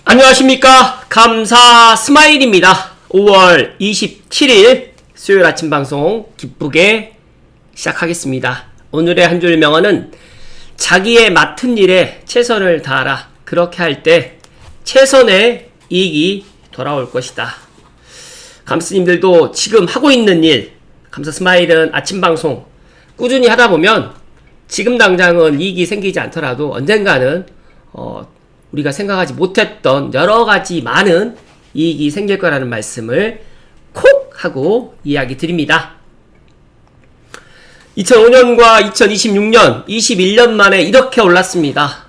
안녕하십니까. 감사 스마일입니다. 5월 27일 수요일 아침 방송 기쁘게 시작하겠습니다. 오늘의 한 줄 명언은 자기의 맡은 일에 최선을 다하라. 그렇게 할 때 최선의 이익이 돌아올 것이다. 감스님들도 지금 하고 있는 일, 감사 스마일은 아침 방송 꾸준히 하다 보면 지금 당장은 이익이 생기지 않더라도 언젠가는 우리가 생각하지 못했던 여러가지 많은 이익이 생길 거라는 말씀을 콕 하고 이야기 드립니다. 2005년과 2026년, 21년 만에 이렇게 올랐습니다.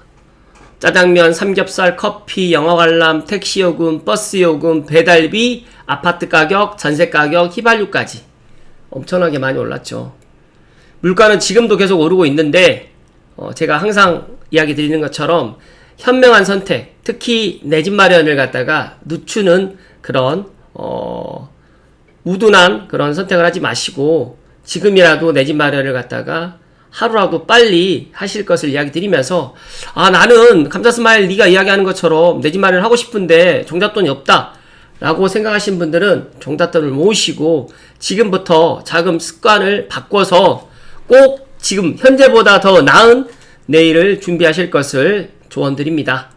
짜장면, 삼겹살, 커피, 영화 관람, 택시요금, 버스요금, 배달비, 아파트 가격, 전세 가격, 휘발유까지 엄청나게 많이 올랐죠. 물가는 지금도 계속 오르고 있는데 제가 항상 이야기 드리는 것처럼 현명한 선택, 특히 내 집 마련을 갖다가 늦추는 그런 우둔한 그런 선택을 하지 마시고 지금이라도 내 집 마련을 갖다가 하루라도 빨리 하실 것을 이야기 드리면서 나는 감사스마일 네가 이야기하는 것처럼 내 집 마련을 하고 싶은데 종잣돈이 없다 라고 생각하신 분들은 종잣돈을 모으시고 지금부터 자금 습관을 바꿔서 꼭 지금 현재보다 더 나은 내일을 준비하실 것을 조언드립니다.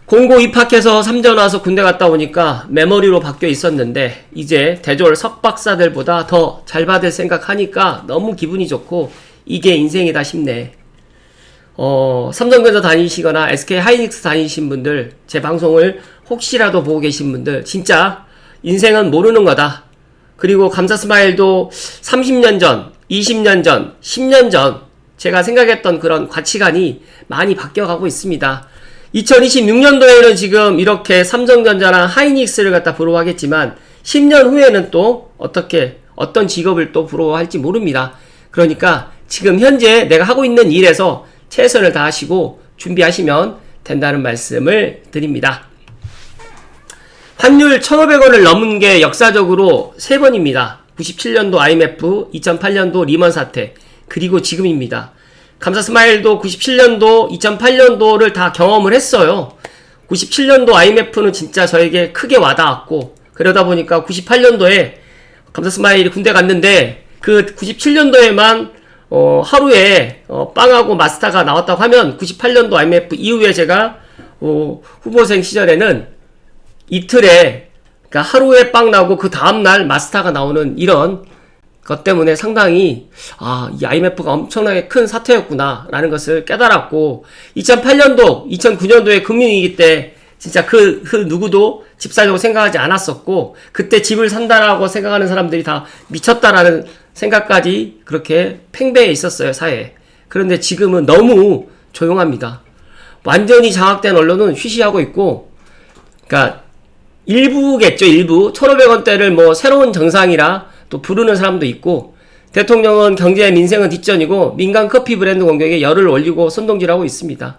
공고 입학해서 3전 와서 군대 갔다 오니까 메모리로 바뀌어 있었는데 이제 대졸 석박사들보다 더 잘 받을 생각하니까 너무 기분이 좋고 이게 인생이다 싶네. 삼성전자 다니시거나 SK 하이닉스 다니신 분들, 제 방송을 혹시라도 보고 계신 분들 진짜 인생은 모르는 거다. 그리고 감사스마일도 30년 전, 20년 전, 10년 전 제가 생각했던 그런 가치관이 많이 바뀌어가고 있습니다. 2026년도에는 지금 이렇게 삼성전자나 하이닉스를 갖다 부러워하겠지만 10년 후에는 또 어떤 직업을 또 부러워할지 모릅니다. 그러니까 지금 현재 내가 하고 있는 일에서 최선을 다하시고 준비하시면 된다는 말씀을 드립니다. 환율 1,500원을 넘은 게 역사적으로 3번입니다. 97년도 IMF, 2008년도 리먼 사태, 그리고 지금입니다. 감사스마일도 97년도, 2008년도를 다 경험을 했어요. 97년도 IMF는 진짜 저에게 크게 와닿았고 그러다 보니까 98년도에 감사스마일이 군대 갔는데 그 97년도에만 하루에 빵하고 마스타가 나왔다고 하면 98년도 IMF 이후에 제가 후보생 시절에는 이틀에 그러니까 하루에 빵 나오고 그 다음날 마스타가 나오는 이런 것 때문에 상당히 이 IMF가 엄청나게 큰 사태였구나 라는 것을 깨달았고 2008년도, 2009년도에 금융위기 때 진짜 그 누구도 집 사려고 생각하지 않았었고 그때 집을 산다라고 생각하는 사람들이 다 미쳤다라는 생각까지 그렇게 팽배해 있었어요, 사회에. 그런데 지금은 너무 조용합니다. 완전히 장악된 언론은 쉬쉬하고 있고 그러니까 일부겠죠, 일부. 1,500원대를 뭐 새로운 정상이라 또 부르는 사람도 있고 대통령은 경제 민생은 뒷전이고 민간 커피 브랜드 공격에 열을 올리고 선동질하고 있습니다.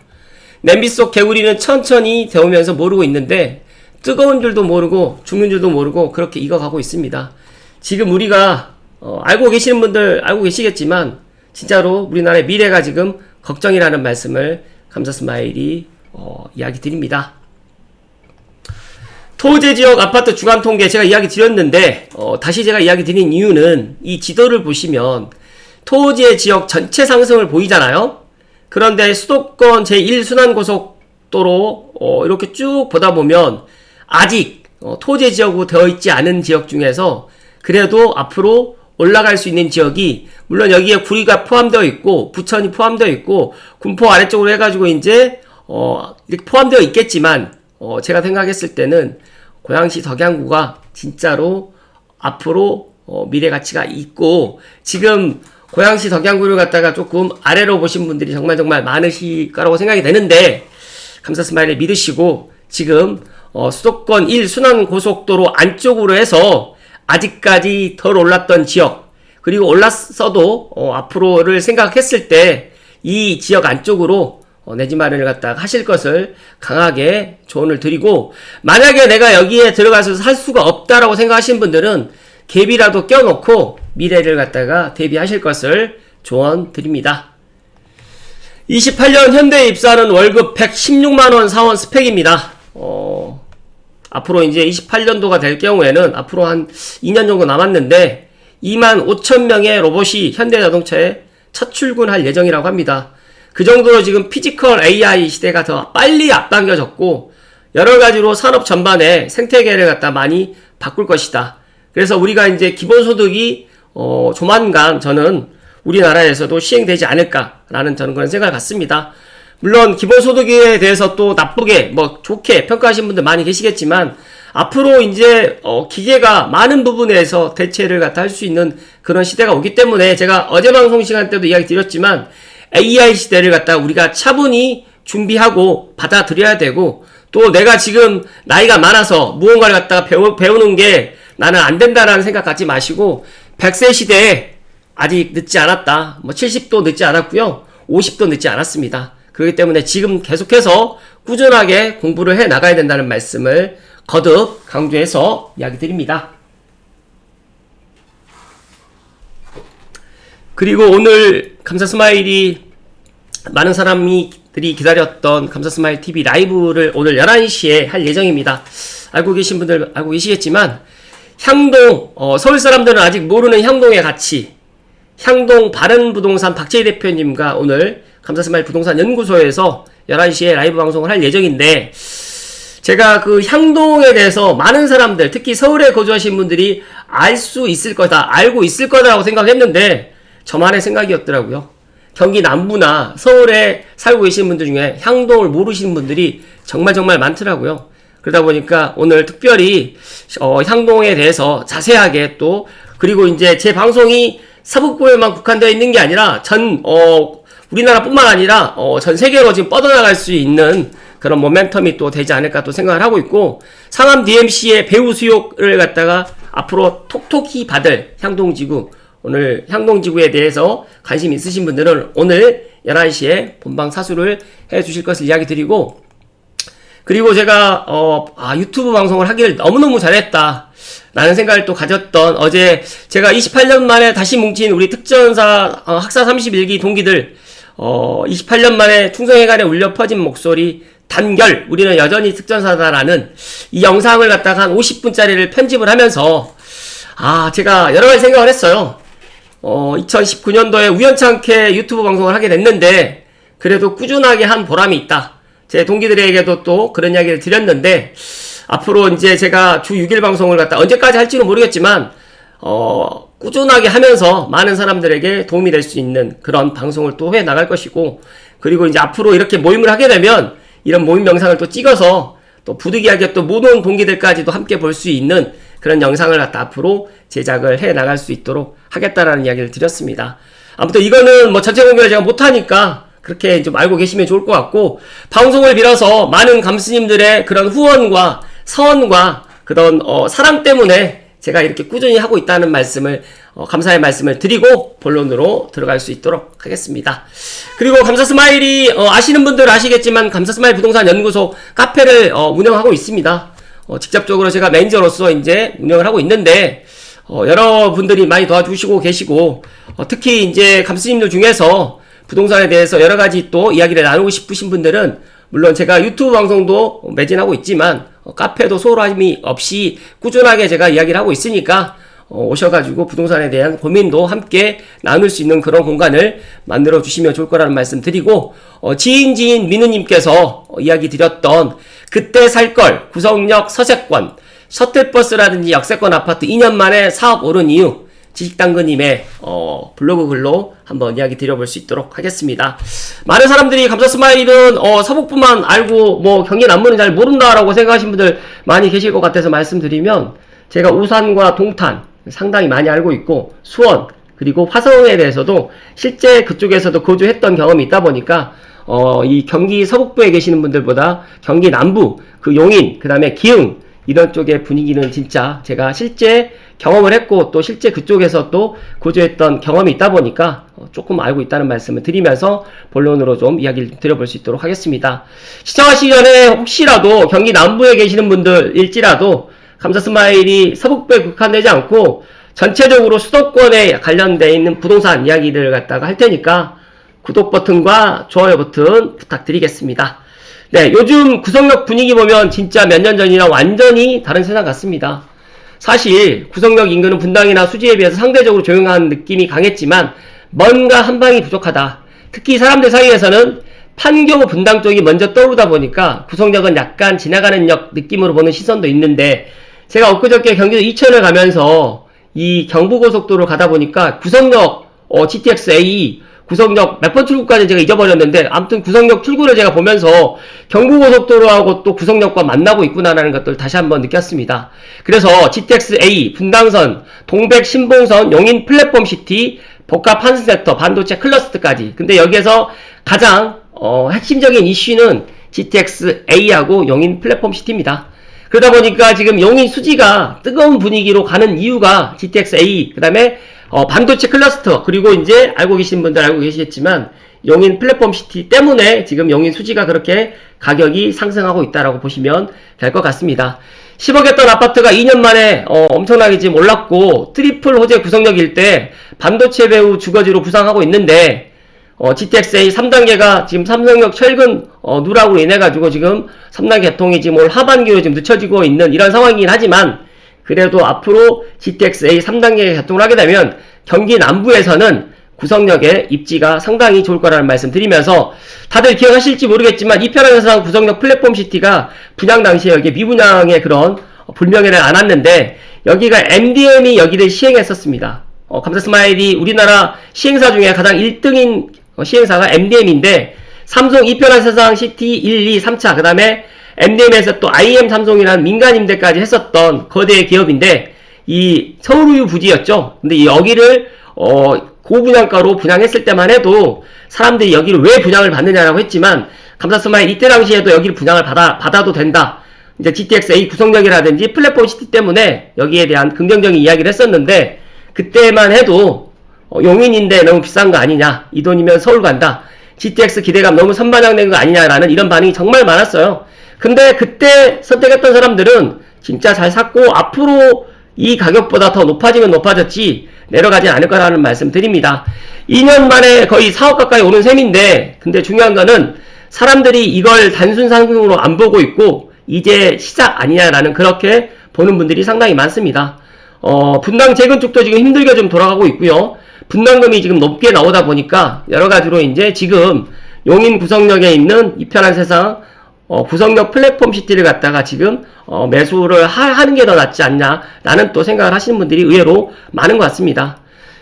냄비 속 개구리는 천천히 데우면서 모르고 있는데 뜨거운 줄도 모르고 죽는 줄도 모르고 그렇게 익어가고 있습니다. 지금 우리가 알고 계시는 분들 알고 계시겠지만 진짜로 우리나라의 미래가 지금 걱정이라는 말씀을 감사스마일이 이야기 드립니다. 토지지역 아파트 주간 통계 제가 이야기 드렸는데 다시 제가 이야기 드린 이유는 이 지도를 보시면 토지의 지역 전체 상승을 보이잖아요. 그런데 수도권 제1순환고속도로 이렇게 쭉 보다 보면 아직 토지 지역으로 되어 있지 않은 지역 중에서 그래도 앞으로 올라갈 수 있는 지역이 물론 여기에 구리가 포함되어 있고 부천이 포함되어 있고 군포 아래쪽으로 해가지고 이제 이렇게 포함되어 있겠지만 제가 생각했을 때는 고양시 덕양구가 진짜로 앞으로 미래 가치가 있고 지금 고양시 덕양구를 갖다가 조금 아래로 보신 분들이 정말 많으실 거라고 생각이 되는데 감사스마일을 믿으시고 지금 수도권 1순환고속도로 안쪽으로 해서 아직까지 덜 올랐던 지역 그리고 올랐어도 앞으로를 생각했을 때 이 지역 안쪽으로 내 집 마련을 갖다가 하실 것을 강하게 조언을 드리고 만약에 내가 여기에 들어가서 살 수가 없다라고 생각하시는 분들은 갭이라도 껴놓고 미래를 갖다가 대비하실 것을 조언 드립니다. 28년 현대에 입사하는 월급 116만원 사원 스펙입니다. 앞으로 이제 28년도가 될 경우에는 앞으로 한 2년 정도 남았는데 25,000명의 로봇이 현대자동차에 첫 출근할 예정이라고 합니다. 그 정도로 지금 피지컬 AI 시대가 더 빨리 앞당겨졌고 여러 가지로 산업 전반에 생태계를 갖다 많이 바꿀 것이다. 그래서 우리가 이제 기본소득이 조만간 저는 우리나라에서도 시행되지 않을까라는 저는 그런 생각을 갖습니다. 물론 기본소득에 대해서 또 나쁘게 좋게 평가하시는 분들 많이 계시겠지만 앞으로 이제 기계가 많은 부분에서 대체를 갖다 할 수 있는 그런 시대가 오기 때문에 제가 어제 방송 시간 때도 이야기 드렸지만 AI 시대를 갖다 우리가 차분히 준비하고 받아들여야 되고 또 내가 지금 나이가 많아서 무언가를 갖다가 배우는 게 나는 안 된다라는 생각 갖지 마시고 100세 시대에 아직 늦지 않았다. 70도 늦지 않았고요. 50도 늦지 않았습니다. 그렇기 때문에 지금 계속해서 꾸준하게 공부를 해 나가야 된다는 말씀을 거듭 강조해서 이야기 드립니다. 그리고 오늘 감사스마일이 많은 사람들이 기다렸던 감사스마일 TV 라이브를 오늘 11시에 할 예정입니다. 알고 계신 분들 알고 계시겠지만 향동, 서울 사람들은 아직 모르는 향동의 가치, 향동 바른부동산 박재희 대표님과 오늘 감사스마일 부동산 연구소에서 11시에 라이브 방송을 할 예정인데 제가 그 향동에 대해서 많은 사람들, 특히 서울에 거주하신 분들이 알 수 있을 거다, 알고 있을 거다라고 생각했는데 저만의 생각이었더라고요. 경기 남부나 서울에 살고 계시는 분들 중에 향동을 모르시는 분들이 정말 많더라고요. 그러다 보니까 오늘 특별히 향동에 대해서 자세하게 또 그리고 이제 제 방송이 서북부에만 국한되어 있는 게 아니라 우리나라뿐만 아니라 전 세계로 지금 뻗어나갈 수 있는 그런 모멘텀이 또 되지 않을까 또 생각을 하고 있고 상암 DMC의 배우 수요를 갖다가 앞으로 톡톡히 받을 향동지구 오늘 향동지구에 대해서 관심 있으신 분들은 오늘 11시에 본방 사수를 해 주실 것을 이야기 드리고 그리고 제가 유튜브 방송을 하기를 너무너무 잘했다 라는 생각을 또 가졌던 어제 제가 28년 만에 다시 뭉친 우리 특전사 학사 31기 동기들 28년 만에 충성회관에 울려 퍼진 목소리 단결 우리는 여전히 특전사다라는 이 영상을 갖다가 한 50분짜리를 편집을 하면서 제가 여러 가지 생각을 했어요. 2019년도에 우연찮게 유튜브 방송을 하게 됐는데 그래도 꾸준하게 한 보람이 있다. 제 동기들에게도 또 그런 이야기를 드렸는데 앞으로 이제 제가 주 6일 방송을 갖다 언제까지 할지는 모르겠지만 꾸준하게 하면서 많은 사람들에게 도움이 될 수 있는 그런 방송을 또 해 나갈 것이고 그리고 이제 앞으로 이렇게 모임을 하게 되면 이런 모임 영상을 또 찍어서 또 부득이하게 또 모든 동기들까지도 함께 볼 수 있는 그런 영상을 갖다 앞으로 제작을 해 나갈 수 있도록 하겠다라는 이야기를 드렸습니다. 아무튼 이거는 전체 공개를 제가 못하니까 그렇게 좀 알고 계시면 좋을 것 같고 방송을 빌어서 많은 감스님들의 그런 후원과 서원과 그런 사랑 때문에 제가 이렇게 꾸준히 하고 있다는 말씀을 감사의 말씀을 드리고 본론으로 들어갈 수 있도록 하겠습니다. 그리고 감사스마일이 아시는 분들 아시겠지만 감사스마일 부동산 연구소 카페를 운영하고 있습니다. 직접적으로 제가 매니저로서 이제 운영을 하고 있는데 여러분들이 많이 도와주시고 계시고 특히 이제 감스님들 중에서 부동산에 대해서 여러 가지 또 이야기를 나누고 싶으신 분들은 물론 제가 유튜브 방송도 매진하고 있지만 카페도 소홀함이 없이 꾸준하게 제가 이야기를 하고 있으니까 오셔가지고 부동산에 대한 고민도 함께 나눌 수 있는 그런 공간을 만들어 주시면 좋을 거라는 말씀 드리고 지인 민우님께서 이야기 드렸던 그때 살걸 구성역 서세권 셔틀버스라든지 역세권 아파트 2년 만에 사업 오른 이유 지식당근님의 블로그 글로 한번 이야기 드려볼 수 있도록 하겠습니다. 많은 사람들이 감사스마일은 서북부만 알고 경기 남부는 잘 모른다라고 생각하시는 분들 많이 계실 것 같아서 말씀드리면 제가 우산과 동탄 상당히 많이 알고 있고 수원 그리고 화성에 대해서도 실제 그쪽에서도 거주했던 경험이 있다 보니까 이 경기 서북부에 계시는 분들보다 경기 남부 그 용인 그 다음에 기흥 이런 쪽의 분위기는 진짜 제가 실제 경험을 했고 또 실제 그쪽에서 또 거주했던 경험이 있다 보니까 조금 알고 있다는 말씀을 드리면서 본론으로 좀 이야기를 드려볼 수 있도록 하겠습니다. 시청하시기 전에 혹시라도 경기 남부에 계시는 분들일지라도 감사스마일이 서북부에 국한되지 않고 전체적으로 수도권에 관련되어 있는 부동산 이야기들을 갖다가 할 테니까 구독 버튼과 좋아요 버튼 부탁드리겠습니다. 네, 요즘 구성력 분위기 보면 진짜 몇 년 전이랑 완전히 다른 세상 같습니다. 사실 구성력 인근은 분당이나 수지에 비해서 상대적으로 조용한 느낌이 강했지만 뭔가 한 방이 부족하다. 특히 사람들 사이에서는 판교 분당 쪽이 먼저 떠오르다 보니까 구성력은 약간 지나가는 역 느낌으로 보는 시선도 있는데, 제가 엊그저께 경기도 이천을 가면서 이 경부고속도로를 가다 보니까 구성역 GTX-A 구성역 몇 번 출구까지 제가 잊어버렸는데, 아무튼 구성역 출구를 제가 보면서 경부고속도로하고 또 구성역과 만나고 있구나라는 것들 다시 한번 느꼈습니다. 그래서 GTX-A 분당선, 동백 신봉선, 용인 플랫폼 시티, 복합 환승센터, 반도체 클러스터까지. 근데 여기에서 가장 핵심적인 이슈는 GTX-A하고 용인 플랫폼 시티입니다. 그러다 보니까 지금 용인 수지가 뜨거운 분위기로 가는 이유가 GTX-A, 그 다음에 반도체 클러스터, 그리고 이제 알고 계신 분들 알고 계시겠지만 용인 플랫폼 시티 때문에 지금 용인 수지가 그렇게 가격이 상승하고 있다라고 보시면 될 것 같습니다. 10억이었던 아파트가 2년 만에 엄청나게 지금 올랐고, 트리플 호재 구성력일 때 반도체 배후 주거지로 부상하고 있는데, GTX-A 3단계가 지금 삼성역 최근 누락으로 인해가지고 지금 3단계 개통이 지금 올 하반기로 지금 늦춰지고 있는 이런 상황이긴 하지만, 그래도 앞으로 GTX-A 3단계 개통을 하게 되면 경기 남부에서는 구성력의 입지가 상당히 좋을 거라는 말씀 드리면서, 다들 기억하실지 모르겠지만 이편항에서 구성력 플랫폼 시티가 분양 당시에 여기 미분양의 그런 불명예를 안았는데, 여기가 MDM이 여기를 시행했었습니다. 감사스마일이 우리나라 시행사 중에 가장 1등인 시행사가 MDM인데, 삼성 이편한 세상 시티 1, 2, 3차, 그 다음에 MDM에서 또 IM 삼성이라는 민간 임대까지 했었던 거대 기업인데, 이 서울우유 부지였죠. 근데 여기를 고분양가로 분양했을 때만 해도 사람들이 여기를 왜 분양을 받느냐라고 했지만, 감사스마일 이때 당시에도 여기를 분양을 받아도 된다. 이제 GTX-A 구성력이라든지 플랫폼 시티 때문에 여기에 대한 긍정적인 이야기를 했었는데, 그때만 해도 용인인데 너무 비싼 거 아니냐, 이 돈이면 서울 간다, GTX 기대감 너무 선반영된 거 아니냐라는 이런 반응이 정말 많았어요. 근데 그때 선택했던 사람들은 진짜 잘 샀고, 앞으로 이 가격보다 더 높아지면 높아졌지 내려가지 않을 거라는 말씀 드립니다. 2년 만에 거의 4억 가까이 오른 셈인데, 근데 중요한 거는 사람들이 이걸 단순 상승으로 안 보고 있고 이제 시작 아니냐라는 그렇게 보는 분들이 상당히 많습니다. 분당 재건축도 지금 힘들게 좀 돌아가고 있고요. 분담금이 지금 높게 나오다 보니까 여러 가지로 이제 지금 용인 구성역에 있는 이편한 세상 구성역 플랫폼 시티를 갖다가 지금 매수를 하는 게 더 낫지 않냐라는 또 생각을 하시는 분들이 의외로 많은 것 같습니다.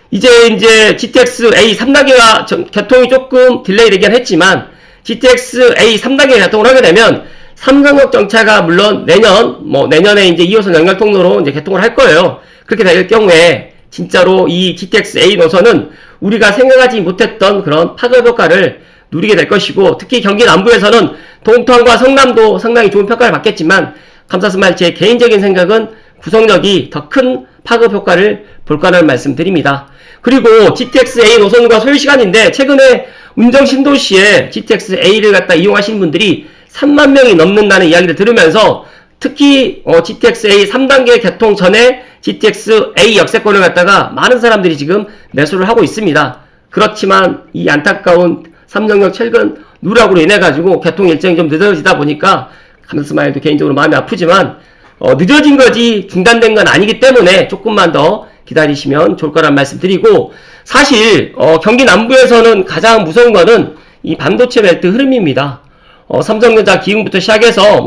이제 GTX-A 3단계가 개통이 조금 딜레이 되긴 했지만, GTX-A 3단계 개통을 하게 되면 삼성역 정차가 물론 내년에 이제 2호선 연결 통로로 이제 개통을 할 거예요. 그렇게 될 경우에 진짜로 이 GTX-A 노선은 우리가 생각하지 못했던 그런 파급 효과를 누리게 될 것이고, 특히 경기 남부에서는 동탄과 성남도 상당히 좋은 평가를 받겠지만, 감사스마일 제 개인적인 생각은 구성력이 더 큰 파급 효과를 볼 거라는 말씀 드립니다. 그리고 GTX-A 노선과 소요 시간인데, 최근에 운정 신도시에 GTX-A를 갖다 이용하시는 분들이 3만 명이 넘는다는 이야기를 들으면서, 특히 GTX-A 3단계 개통 전에 GTX-A 역세권을 갖다가 많은 사람들이 지금 매수를 하고 있습니다. 그렇지만 이 안타까운 삼성역 최근 누락으로 인해가지고 개통 일정이 좀 늦어지다 보니까 감사스마일도 개인적으로 마음이 아프지만 늦어진 거지 중단된 건 아니기 때문에 조금만 더 기다리시면 좋을 거란 말씀 드리고, 사실 경기 남부에서는 가장 무서운 거는 이 반도체 벨트 흐름입니다. 삼성전자 기흥부터 시작해서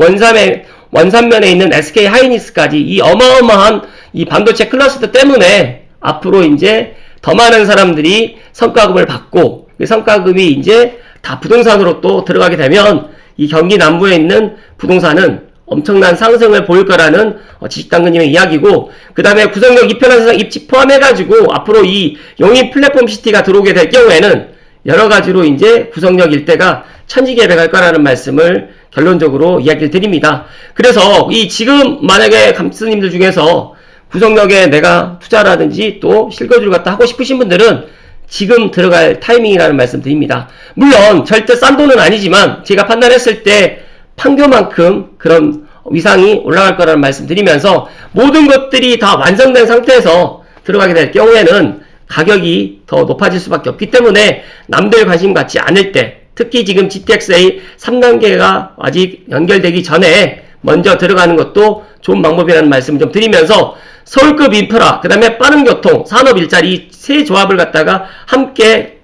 원산면에 있는 SK 하이닉스까지 이 어마어마한 이 반도체 클러스터 때문에 앞으로 이제 더 많은 사람들이 성과급을 받고, 그 성과급이 이제 다 부동산으로 또 들어가게 되면 이 경기 남부에 있는 부동산은 엄청난 상승을 보일 거라는 지식당근님의 이야기고, 그 다음에 구성력 이편한 세상 입지 포함해가지고 앞으로 이 용인 플랫폼 시티가 들어오게 될 경우에는 여러 가지로 이제 구성력 일대가 천지개벽할 거라는 말씀을 결론적으로 이야기를 드립니다. 그래서 이 지금 만약에 감스님들 중에서 구성력에 내가 투자라든지 또 실거주를 갖다 하고 싶으신 분들은 지금 들어갈 타이밍이라는 말씀 드립니다. 물론 절대 싼 돈은 아니지만 제가 판단했을 때 판교만큼 그런 위상이 올라갈 거라는 말씀 드리면서, 모든 것들이 다 완성된 상태에서 들어가게 될 경우에는 가격이 더 높아질 수밖에 없기 때문에 남들 관심 갖지 않을 때, 특히 지금 GTX-A 3단계가 아직 연결되기 전에 먼저 들어가는 것도 좋은 방법이라는 말씀을 좀 드리면서 서울급 인프라, 그 다음에 빠른 교통, 산업 일자리 세 조합을 갖다가 함께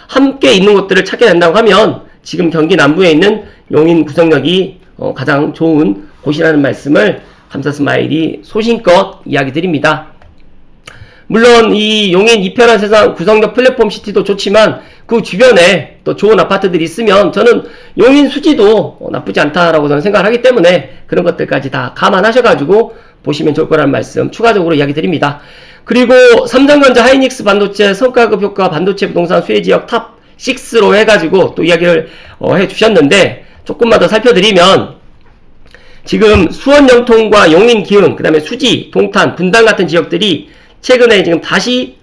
함께 있는 곳들을 찾게 된다고 하면 지금 경기 남부에 있는 용인 구성역이 가장 좋은 곳이라는 말씀을 감사스마일이 소신껏 이야기 드립니다. 물론 이 용인 이편한 세상 구성역 플랫폼 시티도 좋지만 그 주변에 또 좋은 아파트들이 있으면 저는 용인 수지도 나쁘지 않다라고 저는 생각을 하기 때문에 그런 것들까지 다 감안하셔가지고 보시면 좋을 거라는 말씀 추가적으로 이야기 드립니다. 그리고 삼성전자 하이닉스 반도체 성과급 효과 반도체 부동산 수혜지역 탑 6로 해가지고 또 이야기를 해주셨는데 조금만 더 살펴드리면 지금 수원 영통과 용인 기흥, 그 다음에 수지, 동탄, 분당 같은 지역들이 최근에 지금 다시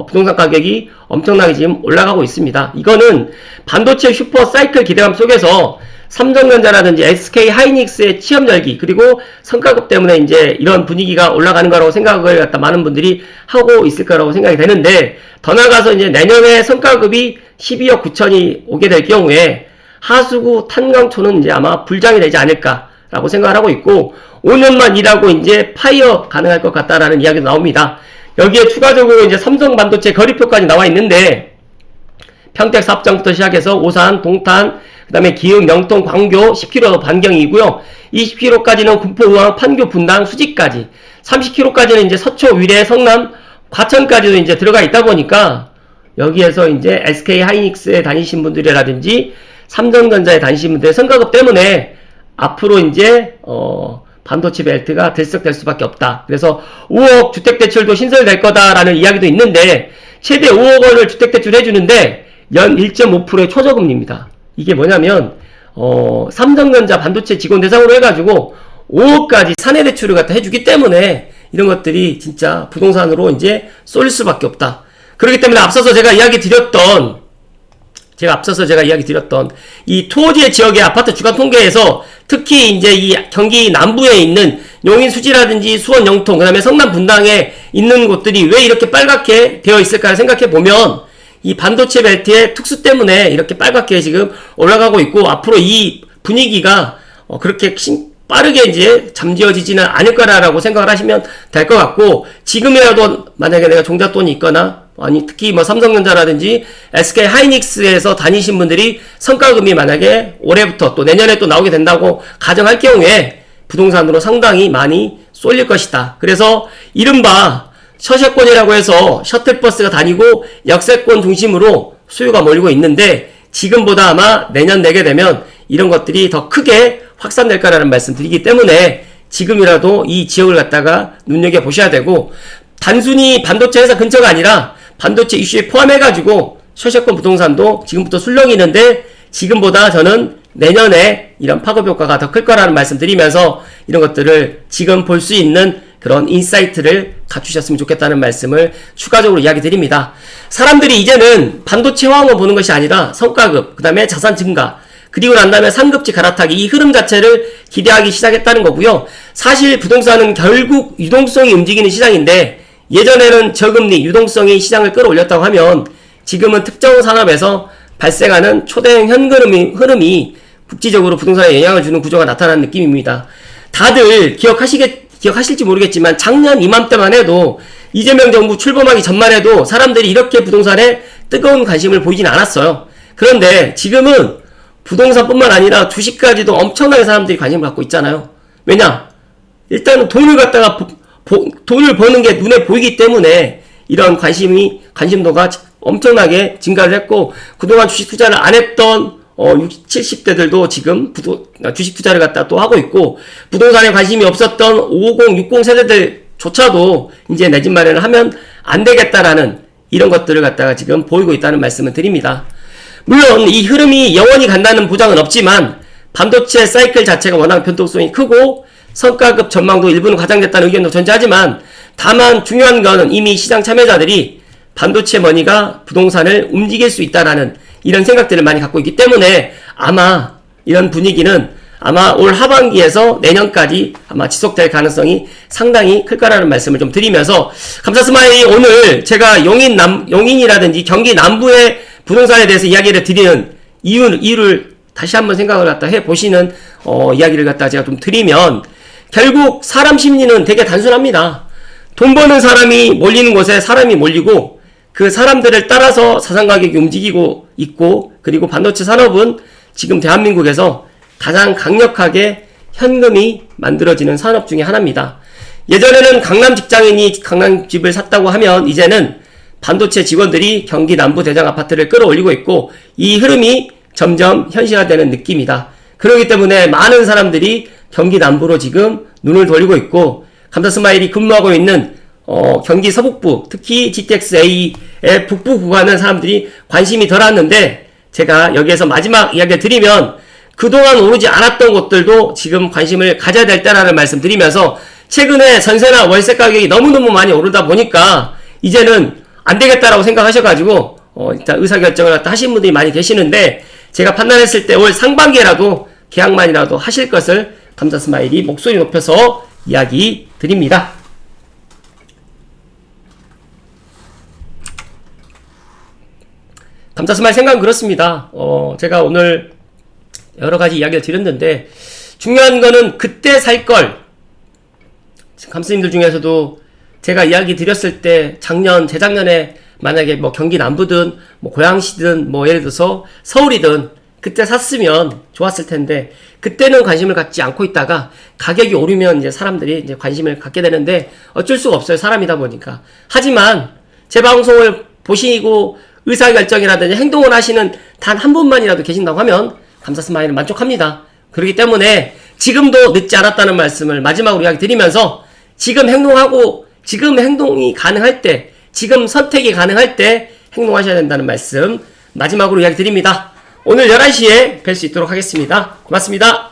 부동산 가격이 엄청나게 지금 올라가고 있습니다. 이거는 반도체 슈퍼 사이클 기대감 속에서 삼성전자라든지 SK 하이닉스의 취업 열기 그리고 성과급 때문에 이제 이런 분위기가 올라가는 거라고 생각을 갖다 많은 분들이 하고 있을 거라고 생각이 되는데 더 나아가서 이제 내년에 성과급이 12억 9천이 오게 될 경우에 하수구 탄광초는 이제 아마 불장이 되지 않을까라고 생각을 하고 있고 5년만 일하고 이제 파이어 가능할 것 같다라는 이야기도 나옵니다. 여기에 추가적으로 이제 삼성 반도체 거리표까지 나와 있는데 평택 사업장부터 시작해서 오산, 동탄, 그 다음에 기흥, 영통, 광교 10km 반경이고요. 20km까지는 군포, 의왕, 판교, 분당, 수지까지 30km까지는 이제 서초, 위례, 성남, 과천까지도 이제 들어가 있다 보니까 여기에서 이제 SK 하이닉스에 다니신 분들이라든지 삼성전자에 다니신 분들의 성과급 때문에 앞으로 이제 반도체 벨트가 들썩될 수밖에 없다. 그래서 5억 주택대출도 신설될 거다라는 이야기도 있는데 최대 5억 원을 주택대출 해주는데 연 1.5%의 초저금리입니다. 이게 뭐냐면 삼성전자 반도체 직원 대상으로 해가지고 5억까지 사내대출을 갖다 해주기 때문에 이런 것들이 진짜 부동산으로 이제 쏠릴 수밖에 없다. 그렇기 때문에 앞서서 제가 이야기 드렸던 이 토지의 지역의 아파트 주간 통계에서 특히 이제 이 경기 남부에 있는 용인 수지라든지 수원 영통, 그 다음에 성남 분당에 있는 곳들이 왜 이렇게 빨갛게 되어 있을까 생각해 보면 이 반도체 벨트의 특수 때문에 이렇게 빨갛게 지금 올라가고 있고 앞으로 이 분위기가 그렇게 빠르게 이제 잠재워지지는 않을 거라고 생각을 하시면 될 것 같고 지금이라도 만약에 내가 종잣돈이 있거나 아니 특히 뭐 삼성전자라든지 SK 하이닉스에서 다니신 분들이 성과금이 만약에 올해부터 또 내년에 또 나오게 된다고 가정할 경우에 부동산으로 상당히 많이 쏠릴 것이다. 그래서 이른바 서세권이라고 해서 셔틀버스가 다니고 역세권 중심으로 수요가 몰리고 있는데 지금보다 아마 내년 내게 되면 이런 것들이 더 크게 확산될 거라는 말씀 드리기 때문에 지금이라도 이 지역을 갖다가 눈여겨보셔야 되고 단순히 반도체 회사 근처가 아니라 반도체 이슈에 포함해가지고 서세권 부동산도 지금부터 술렁이는데 지금보다 저는 내년에 이런 파급 효과가 더 클 거라는 말씀 드리면서 이런 것들을 지금 볼 수 있는 그런 인사이트를 갖추셨으면 좋겠다는 말씀을 추가적으로 이야기 드립니다. 사람들이 이제는 반도체 화학만 보는 것이 아니라 성과급, 그 다음에 자산 증가, 그리고 난 다음에 상급지 갈아타기 이 흐름 자체를 기대하기 시작했다는 거고요. 사실 부동산은 결국 유동성이 움직이는 시장인데 예전에는 저금리, 유동성이 시장을 끌어올렸다고 하면 지금은 특정 산업에서 발생하는 초대형 흐름이 국지적으로 부동산에 영향을 주는 구조가 나타나는 느낌입니다. 다들 기억하실지 모르겠지만 작년 이맘때만 해도 이재명 정부 출범하기 전만 해도 사람들이 이렇게 부동산에 뜨거운 관심을 보이진 않았어요. 그런데 지금은 부동산뿐만 아니라 주식까지도 엄청나게 사람들이 관심을 갖고 있잖아요. 왜냐? 일단은 돈을 버는 게 눈에 보이기 때문에 이런 관심도가 엄청나게 증가를 했고 그동안 주식 투자를 안 했던 60, 70대들도 지금 주식 투자를 갖다 또 하고 있고 부동산에 관심이 없었던 50, 60 세대들조차도 이제 내 집 마련을 하면 안 되겠다라는 이런 것들을 갖다가 지금 보이고 있다는 말씀을 드립니다. 물론 이 흐름이 영원히 간다는 보장은 없지만 반도체 사이클 자체가 워낙 변동성이 크고 성과급 전망도 일부는 과장됐다는 의견도 존재하지만 다만 중요한 거는 이미 시장 참여자들이 반도체 머니가 부동산을 움직일 수 있다라는 이런 생각들을 많이 갖고 있기 때문에 아마 이런 분위기는 아마 올 하반기에서 내년까지 아마 지속될 가능성이 상당히 클 거라는 말씀을 좀 드리면서 감사스마일이 오늘 제가 용인이라든지 경기 남부의 부동산에 대해서 이야기를 드리는 이유를 다시 한번 생각을 갖다 해보시는, 이야기를 갖다 제가 좀 드리면, 결국 사람 심리는 되게 단순합니다. 돈 버는 사람이 몰리는 곳에 사람이 몰리고, 그 사람들을 따라서 자산 가격이 움직이고 있고, 그리고 반도체 산업은 지금 대한민국에서 가장 강력하게 현금이 만들어지는 산업 중에 하나입니다. 예전에는 강남 직장인이 강남집을 샀다고 하면 이제는 반도체 직원들이 경기 남부 대장 아파트를 끌어올리고 있고, 이 흐름이 점점 현실화되는 느낌이다. 그렇기 때문에 많은 사람들이 경기 남부로 지금 눈을 돌리고 있고, 감사스마일이 근무하고 있는 경기 서북부, 특히 GTX-A의 북부 구간은 사람들이 관심이 덜 왔는데, 제가 여기에서 마지막 이야기를 드리면 그동안 오르지 않았던 곳들도 지금 관심을 가져야 될 때라는 말씀 드리면서, 최근에 전세나 월세 가격이 너무너무 많이 오르다 보니까 이제는 안 되겠다라고 생각하셔가지고 일단 의사결정을 갖다 하신 분들이 많이 계시는데, 제가 판단했을 때 올 상반기에라도 계약만이라도 하실 것을 감사스마일이 목소리 높여서 이야기 드립니다. 감사스마일 생각은 그렇습니다. 제가 오늘 여러가지 이야기를 드렸는데, 중요한 거는 그때 살 걸, 감스님들 중에서도 제가 이야기 드렸을 때 재작년에 만약에 뭐 경기 남부든 뭐 고양시든 뭐 예를 들어서 서울이든 그때 샀으면 좋았을 텐데, 그때는 관심을 갖지 않고 있다가 가격이 오르면 이제 사람들이 이제 관심을 갖게 되는데 어쩔 수가 없어요. 사람이다 보니까. 하지만 제 방송을 보시고 의사결정이라든지 행동을 하시는 단 한 분만이라도 계신다고 하면 감사스마일은 만족합니다. 그렇기 때문에 지금도 늦지 않았다는 말씀을 마지막으로 이야기 드리면서, 지금 행동하고 지금 행동이 가능할 때, 지금 선택이 가능할 때 행동하셔야 된다는 말씀 마지막으로 이야기 드립니다. 오늘 11시에 뵐 수 있도록 하겠습니다. 고맙습니다.